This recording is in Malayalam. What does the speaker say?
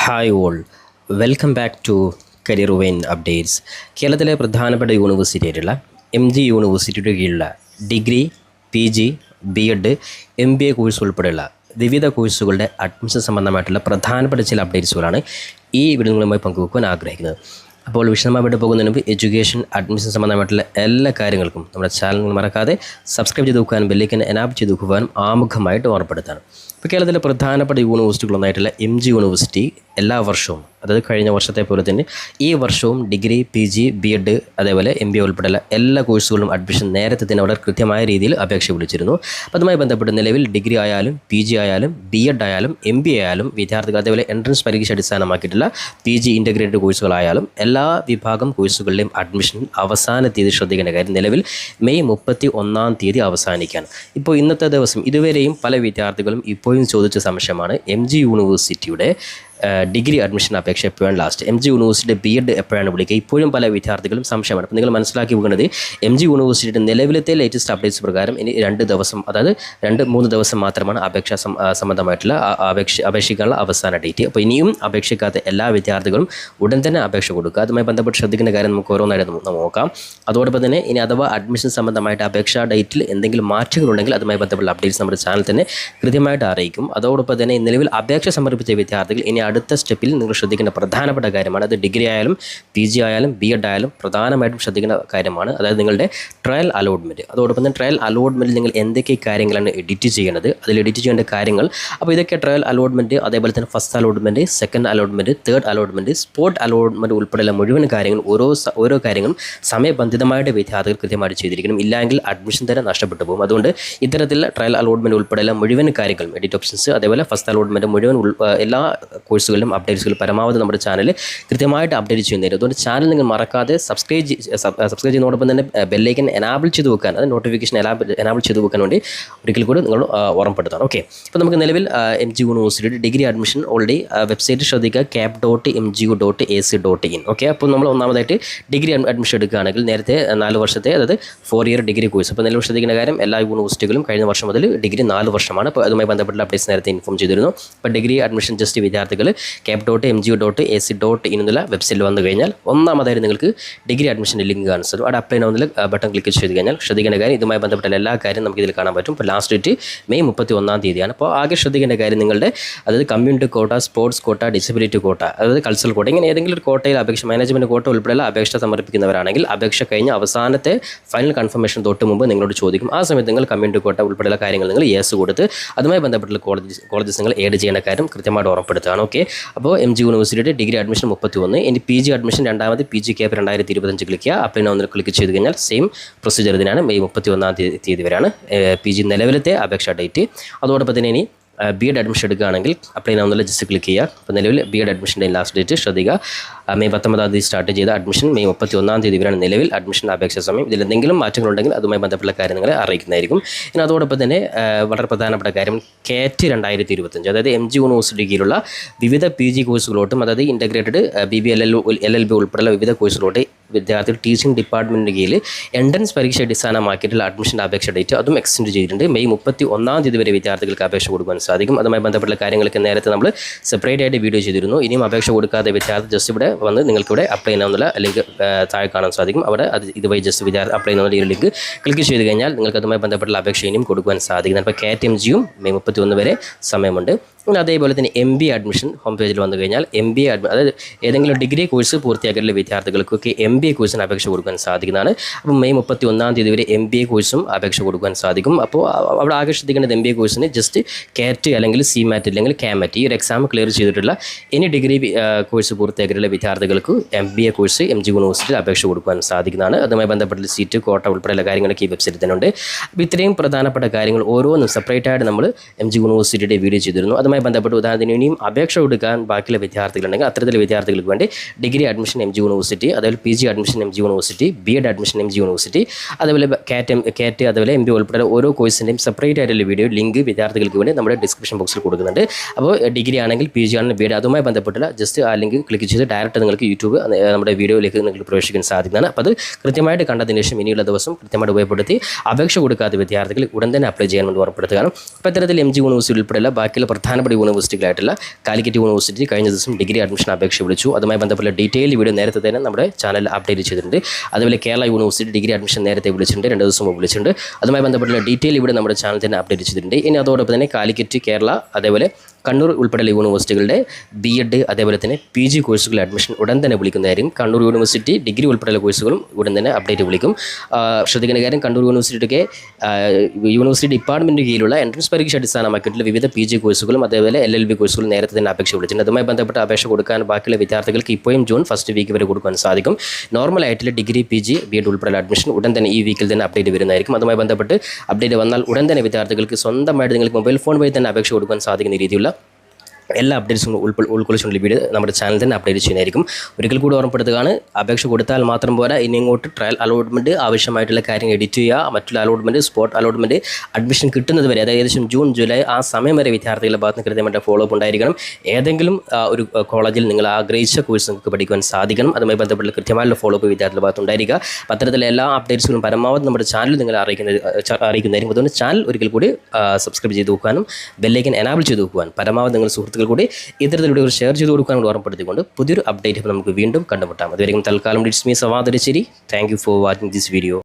Hi all, welcome back to career vein updates. കേരളത്തിലെ പ്രധാനപ്പെട്ട യൂണിവേഴ്സിറ്റിയായിട്ടുള്ള MG യൂണിവേഴ്സിറ്റിയുടെ കീഴിലുള്ള degree, PG, B.Ed, MBA course ഉൾപ്പെടെയുള്ള വിവിധ കോഴ്സുകളുടെ അഡ്മിഷൻ സംബന്ധമായിട്ടുള്ള പ്രധാനപ്പെട്ട ചില അപ്ഡേറ്റ്സുകളാണ് ഈ വീഡിയോകളുമായി പങ്കുവെക്കുവാൻ ആഗ്രഹിക്കുന്നത്. അപ്പോൾ വിശദമായിട്ട് പോകുന്നതിന് മുമ്പ് എഡ്യൂക്കേഷൻ അഡ്മിഷൻ സംബന്ധമായിട്ടുള്ള എല്ലാ കാര്യങ്ങൾക്കും നമ്മുടെ ചാനൽ മറക്കാതെ സബ്സ്ക്രൈബ് ചെയ്ത് വെക്കാനും ബെല്ലൈക്കൻ എനാബിൾ ചെയ്ത് വെക്കുവാനും ആമുഖമായിട്ട് ഓർമ്മപ്പെടുത്താനും. ഇപ്പോൾ കേരളത്തിലെ പ്രധാനപ്പെട്ട യൂണിവേഴ്സിറ്റികളൊന്നായിട്ടുള്ള MG യൂണിവേഴ്സിറ്റി എല്ലാ വർഷവും, അതായത് കഴിഞ്ഞ വർഷത്തെ പോലെ തന്നെ ഈ വർഷവും ഡിഗ്രി, PG, B.Ed അതേപോലെ MBA ഉൾപ്പെടെയുള്ള എല്ലാ കോഴ്സുകളും അഡ്മിഷൻ നേരത്തെ തന്നെ വളരെ കൃത്യമായ രീതിയിൽ അപേക്ഷ വിളിച്ചിരുന്നു. അപ്പോൾ അതുമായി ബന്ധപ്പെട്ട് നിലവിൽ ഡിഗ്രി ആയാലും PG ആയാലും B.Ed ആയാലും MBA ആയാലും വിദ്യാർത്ഥികൾ അതേപോലെ എൻട്രൻസ് പരീക്ഷ അടിസ്ഥാനമാക്കിയിട്ടുള്ള PG ഇൻ്റഗ്രേറ്റഡ് കോഴ്സുകളായാലും എല്ലാ വിഭാഗം കോഴ്സുകളുടെയും അഡ്മിഷൻ അവസാന തീയതി ശ്രദ്ധിക്കേണ്ട കാര്യം നിലവിൽ മെയ് 31 അവസാനിക്കാൻ. ഇപ്പോൾ ഇന്നത്തെ ദിവസം ഇതുവരെയും പല വിദ്യാർത്ഥികളും ഇപ്പോഴും ചോദിച്ച സംശയമാണ് MG യൂണിവേഴ്സിറ്റിയുടെ ഡിഗ്രി അഡ്മിഷൻ അപേക്ഷ എപ്പോഴാണ് ലാസ്റ്റ്, MG യൂണിവേഴ്സിറ്റിയുടെ B.Ed എപ്പോഴാണ് വിളിക്കുക, ഇപ്പോഴും പല വിദ്യാർത്ഥികളും സംശയമാണ്. അപ്പോൾ നിങ്ങൾ മനസ്സിലാക്കി പോകുന്നത് MG യൂണിവേഴ്സിറ്റിയുടെ നിലവിലത്തെ ലേറ്റസ്റ്റ് അപ്ഡേറ്റ്സ് പ്രകാരം ഇനി 2 ദിവസം, അതായത് 2-3 ദിവസം മാത്രമാണ് അപേക്ഷ സംബന്ധമായിട്ടുള്ള അപേക്ഷിക്കാനുള്ള അവസാന ഡേറ്റ്. അപ്പോൾ ഇനിയും അപേക്ഷിക്കാത്ത എല്ലാ വിദ്യാർത്ഥികളും ഉടൻ തന്നെ അപേക്ഷ കൊടുക്കുക. അതുമായി ബന്ധപ്പെട്ട് ശ്രദ്ധിക്കേണ്ട കാര്യം നമുക്ക് ഓരോന്നായിട്ട് നോക്കാം. അതോടൊപ്പം തന്നെ ഇനി അഥവാ അഡ്മിഷൻ സംബന്ധമായിട്ട് അപേക്ഷാ ഡേറ്റിൽ എന്തെങ്കിലും മാറ്റങ്ങളുണ്ടെങ്കിൽ അതുമായി ബന്ധപ്പെട്ട അപ്ഡേറ്റ്സ് നമ്മുടെ ചാനൽ തന്നെ കൃത്യമായിട്ട് അറിയിക്കും. അതോടൊപ്പം തന്നെ നിലവിൽ അപേക്ഷ സമർപ്പിച്ച വിദ്യാർത്ഥികൾ ഇനി അടുത്ത സ്റ്റെപ്പിൽ നിങ്ങൾ ശ്രദ്ധിക്കേണ്ട പ്രധാനപ്പെട്ട കാര്യമാണ്, അത് ഡിഗ്രി ആയാലും PG ആയാലും B.Ed ആയാലും പ്രധാനമായിട്ടും ശ്രദ്ധിക്കേണ്ട കാര്യമാണ്, അതായത് നിങ്ങളുടെ ട്രയൽ അലോട്ട്മെൻറ്റ്. അതോടൊപ്പം തന്നെ ട്രയൽ അലോട്ട്മെൻറ്റിൽ നിങ്ങൾ എന്തൊക്കെ കാര്യങ്ങളാണ് എഡിറ്റ് ചെയ്യേണ്ടത്, അതിൽ എഡിറ്റ് ചെയ്യേണ്ട കാര്യങ്ങൾ. അപ്പോൾ ഇതൊക്കെ ട്രയൽ അലോട്ട്മെൻറ്റ്, അതേപോലെ തന്നെ first allotment, second allotment, third allotment, spot allotment ഉൾപ്പെടെയുള്ള മുഴുവൻ കാര്യങ്ങളും ഓരോ കാര്യങ്ങളും സമയബന്ധിതമായിട്ട് വിദ്യാർത്ഥികൾ കൃത്യമായിട്ട് ചെയ്തിരിക്കണം. ഇല്ലെങ്കിൽ അഡ്മിഷൻ തന്നെ നഷ്ടപ്പെട്ടു പോകും. അതുകൊണ്ട് ഇത്തരത്തിൽ ട്രയൽ അലോട്ട്മെൻറ്റ് ഉൾപ്പെടെയുള്ള മുഴുവൻ കാര്യങ്ങളും, എഡിറ്റ് ഓപ്ഷൻസ്, അതേപോലെ ഫസ്റ്റ് അലോട്ട്മെൻറ്റ് മുഴുവൻ എല്ലാ കോഴ്സുകളിലും അപ്ഡേറ്റ്സുകൾ പരമാവധി നമ്മുടെ ചാനൽ കൃത്യമായിട്ട് അപ്ഡേറ്റ് ചെയ്യുന്നതായിരിക്കും. അതുകൊണ്ട് ചാനൽ നിങ്ങൾ മറക്കാതെ സബ്സ്ക്രൈബ് ചെയ്യുന്നതോടൊപ്പം തന്നെ ബെല്ലൈക്കൻ എനാബിൾ ചെയ്ത് വെക്കാൻ, അത് നോട്ടിഫിക്കേഷൻ എനാബിൾ ചെയ്ത് വെക്കാൻ വേണ്ടി ഒരിക്കൽ കൂടി നിങ്ങൾ ഓർമ്മപ്പെടുത്താം. ഓക്കെ, അപ്പോൾ നമുക്ക് നിലവിൽ MG യൂണിവേഴ്സിറ്റിയുടെ ഡിഗ്രി അഡ്മിഷൻ ഓൾറെഡി വെബ്സൈറ്റ് ശ്രദ്ധിക്കുക, cap.mgu.ac.in. ഓക്കെ, അപ്പോൾ നമ്മൾ ഒന്നാമതായിട്ട് ഡിഗ്രി അഡ്മിഷൻ എടുക്കുകയാണെങ്കിൽ നേരത്തെ 4 വർഷത്തെ, അതായത് 4 ഇയർ ഡിഗ്രി കോഴ്സ്. അപ്പോൾ നിലവിൽ ശ്രദ്ധിക്കുന്ന കാര്യം എല്ലാ യൂണിവേഴ്സിറ്റികളും കഴിഞ്ഞ വർഷം മുതൽ ഡിഗ്രി 4 വർഷമാണ്. അപ്പോൾ അതുമായി ബന്ധപ്പെട്ട അപ്ഡേറ്റ്സ് നേരത്തെ ഇൻഫോം ചെയ്തിരുന്നു. അപ്പോൾ ഡിഗ്രി അഡ്മിഷൻ ജസ്റ്റ് വിദ്യാർത്ഥികൾ cap.mgu.ac.in എന്നുള്ള വെബ്സൈറ്റിൽ വന്നു കഴിഞ്ഞാൽ ഒന്നാമതായിട്ട് നിങ്ങൾക്ക് ഡിഗ്രി അഡ്മിഷൻ്റെ ലിങ്ക് കാണാൻ സാധിക്കും. അവിടെ അപ്ലൈ ചെയ്യുന്ന ബട്ടൺ ക്ലിക്ക് ചെയ്ത് കഴിഞ്ഞാൽ ശ്രദ്ധിക്കേണ്ട കാര്യം, ഇതുമായി ബന്ധപ്പെട്ട എല്ലാ കാര്യം നമുക്ക് ഇതിൽ കാണാൻ പറ്റും. ഇപ്പോൾ ലാസ്റ്റ് ഡേറ്റ് മെയ് 31 അപ്പോൾ ആകെ ശ്രദ്ധിക്കേണ്ട കാര്യം നിങ്ങളുടെ, അതായത് community quota, sports quota, disability കോട്ട, അതായത് കൾച്ചറൽ കോട്ട, ഇങ്ങനെ ഏതെങ്കിലും ഒരു കോട്ടയിൽ മാനേജ്മെൻറ്റ് കോട്ട ഉൾപ്പെടെയുള്ള അപേക്ഷ സമർപ്പിക്കുന്നവരാണെങ്കിൽ അപേക്ഷ കഴിഞ്ഞ അവസാനത്തെ ഫൈനൽ കൺഫർമേഷൻ തൊട്ട് മുമ്പ് നിങ്ങളോട് ചോദിക്കും. ആ സമയത്ത് നിങ്ങൾ കമ്മ്യൂണിറ്റി കോട്ട ഉൾപ്പെടെയുള്ള കാര്യങ്ങൾ നിങ്ങൾ യെസ് കൊടുത്ത് അതുമായി ബന്ധപ്പെട്ടുള്ള കോളേജസ് നിങ്ങൾ ഏഡ് ചെയ്യുന്ന കാര്യം കൃത്യമായിട്ട് ഉറപ്പെടുത്തുകയാണ്. ഓക്കെ, അപ്പോൾ MG യൂണിവേഴ്സിറ്റിയുടെ ഡിഗ്രി അഡ്മിഷൻ 31, ഇനി PG അഡ്മിഷൻ രണ്ടാമത് PG cap 2025 ക്ലിക്ക് ചെയ്യുക. അപ്ലൈ നൗ ക്ലിക്ക് ചെയ്ത് കഴിഞ്ഞാൽ സെയിം പ്രൊസീജിയർ ഇതിനാണ്. മെയ് 31 വരെയാണ് PG നിലവിലത്തെ അപേക്ഷാ ഡേറ്റ്. അതോടൊപ്പം തന്നെ ഇനി B.Ed അഡ്മിഷൻ എടുക്കുകയാണെങ്കിൽ അപ്ലൈ നൗ ജസ്റ്റ് ക്ലിക്ക് ചെയ്യുക. അപ്പോൾ നിലവിൽ B.Ed അഡ്മിഷൻ്റെ ലാസ്റ്റ് ഡേറ്റ് ശ്രദ്ധിക്കുക, മെയ് 19 സ്റ്റാർട്ട് ചെയ്ത അഡ്മിഷൻ മെയ് 31 വരെയാണ് നിലവിൽ അഡ്മിഷൻ അപേക്ഷ സമയം. ഇതിൽ എന്തെങ്കിലും മാറ്റങ്ങളുണ്ടെങ്കിൽ അതുമായി ബന്ധപ്പെട്ട കാര്യങ്ങൾ അറിയിക്കുന്നതായിരിക്കും. ഇനി അതോടൊപ്പം തന്നെ വളരെ പ്രധാനപ്പെട്ട കാര്യം CAT 2025, അതായത് MG യൂണിവേഴ്സിറ്റി കീഴിലുള്ള വിവിധ PG കോഴ്സുകളോട്ടും, അതായത് ഇൻ്റഗ്രേറ്റഡ് BB LLB ഉൾപ്പെടെയുള്ള വിവിധ കോഴ്സുകളോട്ട് വിദ്യാർത്ഥികൾ ടീച്ചിങ് ഡിപ്പാർട്ട്മെൻറ്റിന് കീഴിൽ എൻട്രൻസ് പരീക്ഷ അടിസ്ഥാനമാക്കിയിട്ടുള്ള അഡ്മിഷൻ്റെ അപേക്ഷ ഡേറ്റ് അതും എക്സ്റ്റെൻഡ് ചെയ്തിട്ടുണ്ട്. മെയ് 31 വരെ വിദ്യാർത്ഥികൾക്ക് അപേക്ഷ കൊടുക്കാൻ സാധിക്കും. അതുമായി ബന്ധപ്പെട്ട കാര്യങ്ങളൊക്കെ നേരത്തെ നമ്മൾ സെപ്പറേറ്റ് ആയിട്ട് വീഡിയോ ചെയ്തിരുന്നു. ഇനിയും അപേക്ഷ കൊടുക്കാതെ വിദ്യാർത്ഥി ജസ്റ്റ് ഇവിടെ വന്ന് നിങ്ങൾക്കിവിടെ അപ്ലൈ ചെയ്യാവുന്ന ലിങ്ക് താഴെ കാണാൻ സാധിക്കും. അവിടെ അത് ഇതുവഴി ജസ്റ്റ് വിദ്യാർത്ഥി അപ്ലൈ ചെയ്യുന്ന ഈ ലിങ്ക് ക്ലിക്ക് ചെയ്ത് കഴിഞ്ഞാൽ നിങ്ങൾക്ക് അതുമായി ബന്ധപ്പെട്ട അപേക്ഷ ഇനിയും കൊടുക്കാൻ സാധിക്കും. അപ്പോൾ CAT MGയും മെയ് 31 വരെ സമയമുണ്ട്. പിന്നെ അതേപോലെ തന്നെ MBA അഡ്മിഷൻ ഹോം പേജിൽ വന്നു കഴിഞ്ഞാൽ MBA അതായത് ഏതെങ്കിലും ഡിഗ്രി കോഴ്സ് പൂർത്തിയാക്കിയിട്ടുള്ള വിദ്യാർത്ഥികൾക്കൊക്കെ MBA കോഴ്സിന് അപേക്ഷ കൊടുക്കാൻ സാധിക്കുന്നതാണ്. അപ്പോൾ മെയ് 31 വരെ MBA കോഴ്സും അപേക്ഷ കൊടുക്കാൻ സാധിക്കും. അപ്പോൾ അവിടെ ആകെ ശ്രദ്ധിക്കേണ്ടത് MBA കോഴ്സിന് ജസ്റ്റ് CAT അല്ലെങ്കിൽ CMAT അല്ലെങ്കിൽ CAMAT ഈ ഒരു എക്സാം ക്ലിയർ ചെയ്തിട്ടുള്ള ഇനി ഡിഗ്രി കോഴ്സ് പൂർത്തിയാക്കിയിട്ടുള്ള വിദ്യാർത്ഥികൾക്ക് MBA കോഴ്സ് MG യൂണിവേഴ്സിറ്റിയിൽ അപേക്ഷ കൊടുക്കാൻ സാധിക്കുന്നതാണ്. അതുമായി ബന്ധപ്പെട്ട സീറ്റ്, കോട്ട ഉൾപ്പെടെയുള്ള കാര്യങ്ങളൊക്കെ ഈ വെബ്സൈറ്റിൽ തന്നെ ഉണ്ട്. അപ്പോൾ ഇത്രയും പ്രധാനപ്പെട്ട കാര്യങ്ങൾ ഓരോന്നും സെപ്പറേറ്റ് ആയിട്ട് നമ്മൾ MG യൂണിവേഴ്സിറ്റിയുടെ വീഡിയോ ചെയ്തിരുന്നു. അതുമായി ബന്ധപ്പെട്ട് ഉദാഹരണത്തിന് ഇനിയും അപേക്ഷ കൊടുക്കാൻ ബാക്കിയുള്ള വിദ്യാർത്ഥികളുണ്ടെങ്കിൽ അത്തരത്തിലുള്ള വിദ്യാർത്ഥികൾക്ക് വേണ്ടി ഡിഗ്രി അഡ്മിഷൻ MG യൂണിവേഴ്സിറ്റി, അതുപോലെ PG admission MG university, B.Ed admission MG university, അതുപോലെ CAT അതുപോലെ MBA ഉൾപ്പെടെ ഓരോ കോഴ്സിൻ്റെയും സെപ്പറേറ്റ് ആയിട്ടുള്ള വീഡിയോ ലിങ്ക് വിദ്യാർത്ഥികൾക്ക് വേണ്ടി നമ്മുടെ ഡിസ്ക്രിപ്ഷൻ ബോക്സിൽ കൊടുക്കുന്നുണ്ട്. അപ്പോൾ ഡിഗ്രി ആണെങ്കിൽ PG ആണെങ്കിൽ B.Ed അതുമായി ബന്ധപ്പെട്ടുള്ള ജസ്റ്റ് ആ ലിങ്ക് ക്ലിക്ക് ചെയ്ത് ഡയറക്റ്റ് നിങ്ങൾക്ക് യൂട്യൂബ് നമ്മുടെ വീഡിയോയിലേക്ക് നിങ്ങൾക്ക് പ്രവേശിക്കാൻ സാധിക്കുന്നതാണ്. അപ്പോൾ അത് കൃത്യമായിട്ട് കണ്ടതിന് ശേഷം ഇനിയുള്ള ദിവസം കൃത്യമായിട്ട് ഉപയോഗപ്പെടുത്തി അപേക്ഷ കൊടുക്കാത്ത വിദ്യാർത്ഥികൾ ഉടൻ തന്നെ അപ്ലൈ ചെയ്യാൻ വേണ്ടി ഉറപ്പെടുത്തുകയാണ്. അപ്പോൾ ഇത്തരത്തിൽ MG യൂണിവേഴ്സിറ്റി ഉൾപ്പെടെയുള്ള ബാക്കിയുള്ള പ്രധാനപ്പെട്ട പ്രധാനപ്പെട്ട യൂണിവേഴ്സിറ്റികളായിട്ടുള്ള കാലിക്കറ്റ് യൂണിവേഴ്സിറ്റി കഴിഞ്ഞ ദിവസം ഡിഗ്രി അഡ്മിഷൻ അപേക്ഷ വിളിച്ചു. അതുമായി ബന്ധപ്പെട്ട ഡീറ്റെയിൽ വീഡിയോ നേരത്തെ തന്നെ നമ്മുടെ ചാനൽ അപ്ഡേറ്റ് ചെയ്തിട്ടുണ്ട്. അതുപോലെ കേരള യൂണിവേഴ്സിറ്റി ഡിഗ്രി അഡ്മിഷൻ നേരത്തെ വിളിച്ചിട്ടുണ്ട്, 2 ദിവസം മുമ്പ് വിളിച്ചിട്ടുണ്ട്. അതുമായി ബന്ധപ്പെട്ട ഡീറ്റെയിൽ ഇവിടെ നമ്മുടെ ചാനൽ തന്നെ അപ്ഡേറ്റ് ചെയ്തിട്ടുണ്ട്. ഇനി അതോടൊപ്പം തന്നെ കാലിക്കറ്റ്, കേരള, അതേപോലെ കണ്ണൂർ ഉൾപ്പെടെയുള്ള യൂണിവേഴ്സിറ്റികളുടെ BEd അതേപോലെ തന്നെ PG കോഴ്സുകൾ അഡ്മിഷൻ ഉടൻ തന്നെ വിളിക്കുന്നതായിരിക്കും. കണ്ണൂർ യൂണിവേഴ്സിറ്റി ഡിഗ്രി ഉൾപ്പെടെയുള്ള കോഴ്സുകളും ഉടൻ തന്നെ അപ്ഡേറ്റ് വിളിക്കും. ശ്രദ്ധിക്കേണ്ട കാര്യം, കണ്ണൂർ യൂണിവേഴ്സിറ്റിയൊക്കെ യൂണിവേഴ്സിറ്റി ഡിപ്പാർട്ട്മെൻറ്റ് കീഴിലുള്ള എൻട്രൻസ് പരീക്ഷ അടിസ്ഥാനമാക്കിയിട്ടുള്ള വിവിധ PG കോഴ്സുകളും അതേപോലെ LLB കോഴ്സുകളും നേരത്തെ തന്നെ അപേക്ഷ വിളിച്ചിട്ടുണ്ട്. അതുമായി ബന്ധപ്പെട്ട അപേക്ഷ കൊടുക്കാൻ ബാക്കിയുള്ള വിദ്യാർത്ഥികൾക്ക് ഇപ്പോഴും ജൂൺ ഫസ്റ്റ് വീക്ക് വരെ കൊടുക്കാൻ സാധിക്കും. നോർമലായിട്ടുള്ള ഡിഗ്രി, PG, BEd ഉൾപ്പെടെയുള്ള അഡ്മിഷൻ ഉടൻ തന്നെ ഈ വീക്കിൽ തന്നെ അപ്ഡേറ്റ് വരുന്നതായിരിക്കും. അതുമായി ബന്ധപ്പെട്ട് അപ്ഡേറ്റ് വന്നാൽ ഉടൻ തന്നെ വിദ്യാർത്ഥികൾക്ക് സ്വന്തമായിട്ട് നിങ്ങൾക്ക് മൊബൈൽ ഫോൺ വഴി തന്നെ അപേക്ഷ കൊടുക്കാൻ സാധിക്കുന്ന രീതിയിലുള്ള എല്ലാ അപ്ഡേറ്റ്സും ഉൾക്കൊള്ളിച്ചുള്ള വീഡിയോ നമ്മുടെ ചാനൽ തന്നെ അപ്ഡേറ്റ് ചെയ്യുന്നതായിരിക്കും. ഒരിക്കൽ കൂടി ഓർമ്മപ്പെടുത്തുകയാണ്, അപേക്ഷ കൊടുത്താൽ മാത്രം പോരാ, ഇനി ഇങ്ങോട്ട് ട്രയൽ അലോട്ട്മെൻറ്റ് ആവശ്യമായിട്ടുള്ള കാര്യങ്ങൾ എഡിറ്റ് ചെയ്യുക, മറ്റുള്ള അലോട്ട്മെൻറ്റ്, സ്പോട്ട് അലോട്ട്മെൻറ്റ്, അഡ്മിഷൻ കിട്ടുന്നത് വരെ, അതായത് ഏകദേശം ജൂൺ, ജൂലൈ ആ സമയം വരെ വിദ്യാർത്ഥികളുടെ ഭാഗത്ത് നിന്ന് കൃത്യമായിട്ട് ഫോളോ അപ്പ് ഉണ്ടായിരിക്കണം. ഏതെങ്കിലും ഒരു കോളേജിൽ നിങ്ങൾ ആഗ്രഹിച്ച കോഴ്സ് നിങ്ങൾക്ക് പഠിക്കുവാൻ സാധിക്കണം. അതുമായി ബന്ധപ്പെട്ട കൃത്യമായുള്ള ഫോളോ അപ്പ് വിദ്യാർത്ഥികളുടെ ഭാഗത്ത് ഉണ്ടായിരിക്കുക. അത്തരത്തിലുള്ള എല്ലാ അപ്ഡേറ്റ്സുകളും പരമാവധി നമ്മുടെ ചാനൽ നിങ്ങളെ അറിയിക്കുന്നതായിരിക്കും. അതുകൊണ്ട് ചാനൽ ഒരിക്കൽ കൂടി സബ്സ്ക്രൈബ് ചെയ്ത് നോക്കാനും ബെല്ലൈക്കൻ എനാബിൾ ചെയ്ത് നോക്കുവാൻ പരമാവധി നിങ്ങൾ സുഹൃത്തുക്കൾ കൂടി ഇത്തരത്തിലൂടെ ഷെയർ ചെയ്ത് കൊടുക്കാൻ ഓർമ്മപ്പെടുത്തിക്കൊണ്ട് പുതിയൊരു അപ്ഡേറ്റ് നമുക്ക് വീണ്ടും കണ്ടുമുട്ടാം. അതുവരെയും തൽക്കാലം it's me Sawad Racheri. Thank you for watching this video.